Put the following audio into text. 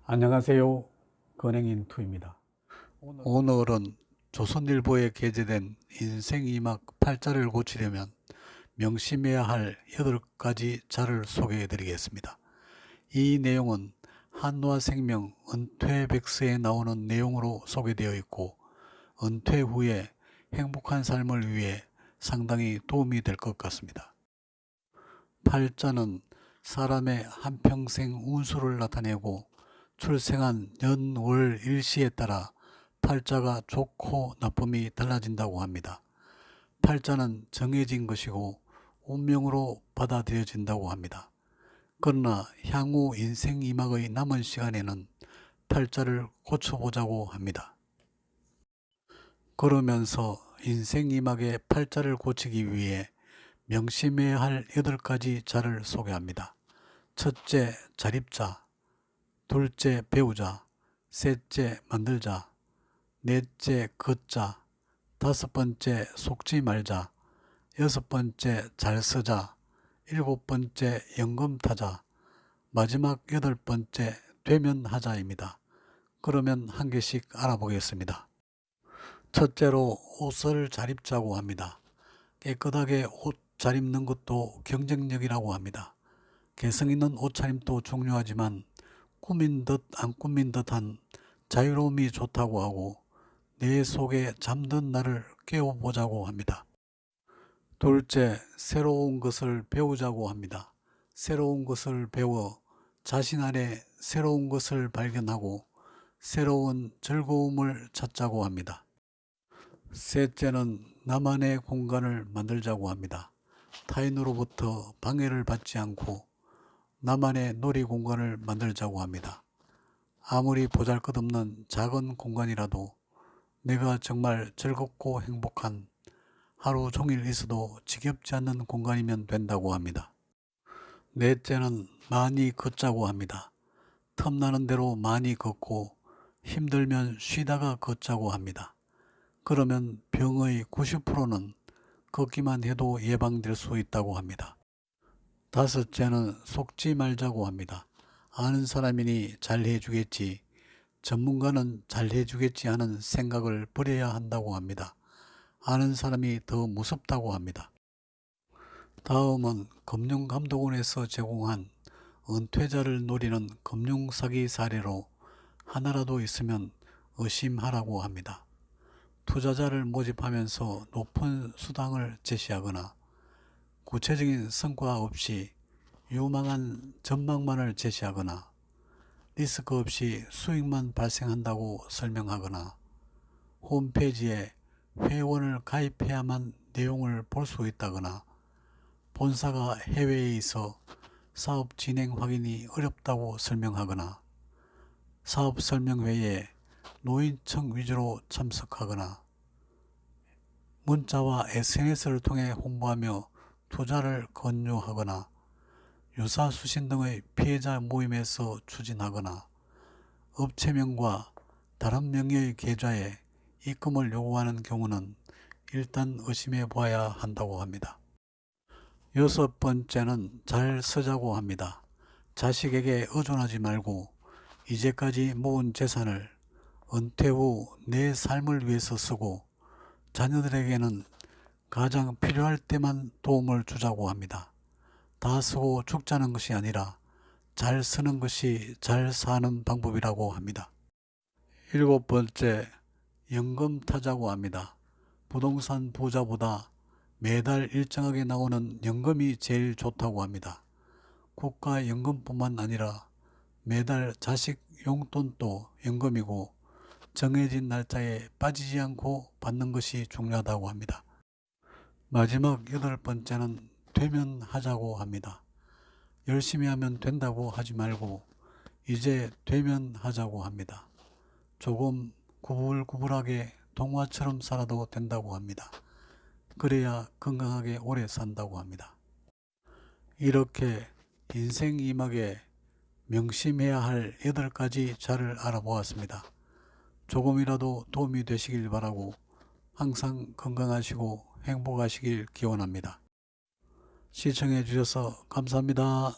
안녕하세요. 건행인투입니다. 오늘은 조선일보에 게재된 인생 이막 팔자를 고치려면 명심해야 할 8가지 자를 소개해 드리겠습니다. 이 내용은 한화생명 은퇴백서에 나오는 내용으로 소개되어 있고, 은퇴 후에 행복한 삶을 위해 상당히 도움이 될 것 같습니다. 팔자는 사람의 한평생 운수를 나타내고 출생한 년, 월, 일시에 따라 팔자가 좋고 나쁨이 달라진다고 합니다. 팔자는 정해진 것이고 운명으로 받아들여진다고 합니다. 그러나 향후 인생 이막의 남은 시간에는 팔자를 고쳐보자고 합니다. 그러면서 인생 이막의 팔자를 고치기 위해 명심해야 할 8가지 자를 소개합니다. 첫째, 자립자. 둘째, 배우자. 셋째, 만들자. 넷째, 걷자. 다섯 번째, 속지 말자. 여섯 번째, 잘 쓰자. 일곱 번째, 연금타자. 마지막 여덟 번째, 되면하자입니다. 그러면 한 개씩 알아보겠습니다. 첫째로 옷을 잘 입자고 합니다. 깨끗하게 옷 잘 입는 것도 경쟁력이라고 합니다. 개성 있는 옷차림도 중요하지만 꾸민 듯 안 꾸민 듯한 자유로움이 좋다고 하고, 내 속에 잠든 나를 깨워보자고 합니다. 둘째, 새로운 것을 배우자고 합니다. 새로운 것을 배워 자신 안에 새로운 것을 발견하고 새로운 즐거움을 찾자고 합니다. 셋째는 나만의 공간을 만들자고 합니다. 타인으로부터 방해를 받지 않고 나만의 놀이 공간을 만들자고 합니다. 아무리 보잘것없는 작은 공간이라도 내가 정말 즐겁고 행복한, 하루 종일 있어도 지겹지 않는 공간이면 된다고 합니다. 넷째는 많이 걷자고 합니다. 틈나는 대로 많이 걷고 힘들면 쉬다가 걷자고 합니다. 그러면 병의 90%는 걷기만 해도 예방될 수 있다고 합니다. 다섯째는 속지 말자고 합니다. 아는 사람이니 잘해주겠지, 전문가는 잘해주겠지 하는 생각을 버려야 한다고 합니다. 아는 사람이 더 무섭다고 합니다. 다음은 금융감독원에서 제공한 은퇴자를 노리는 금융사기 사례로 하나라도 있으면 의심하라고 합니다. 투자자를 모집하면서 높은 수당을 제시하거나 구체적인 성과 없이 유망한 전망만을 제시하거나 리스크 없이 수익만 발생한다고 설명하거나 홈페이지에 회원을 가입해야만 내용을 볼 수 있다거나 본사가 해외에 있어 사업 진행 확인이 어렵다고 설명하거나 사업 설명회에 노인청 위주로 참석하거나 문자와 SNS를 통해 홍보하며 투자를 권유하거나 유사수신 등의 피해자 모임에서 추진하거나 업체명과 다른 명의의 계좌에 입금을 요구하는 경우는 일단 의심해 보아야 한다고 합니다. 여섯 번째는 잘 쓰자고 합니다. 자식에게 의존하지 말고 이제까지 모은 재산을 은퇴 후 내 삶을 위해서 쓰고 자녀들에게는 가장 필요할 때만 도움을 주자고 합니다. 다 쓰고 죽자는 것이 아니라 잘 쓰는 것이 잘 사는 방법이라고 합니다. 일곱 번째, 연금 타자고 합니다. 부동산 부자보다 매달 일정하게 나오는 연금이 제일 좋다고 합니다. 국가연금뿐만 아니라 매달 자식 용돈도 연금이고 정해진 날짜에 빠지지 않고 받는 것이 중요하다고 합니다. 마지막 여덟 번째는 되면 하자고 합니다. 열심히 하면 된다고 하지 말고 이제 되면 하자고 합니다. 조금 구불구불하게 동화처럼 살아도 된다고 합니다. 그래야 건강하게 오래 산다고 합니다. 이렇게 인생 이막에 명심해야 할 8가지 자를 알아보았습니다. 조금이라도 도움이 되시길 바라고 항상 건강하시고 행복하시길 기원합니다. 시청해 주셔서 감사합니다.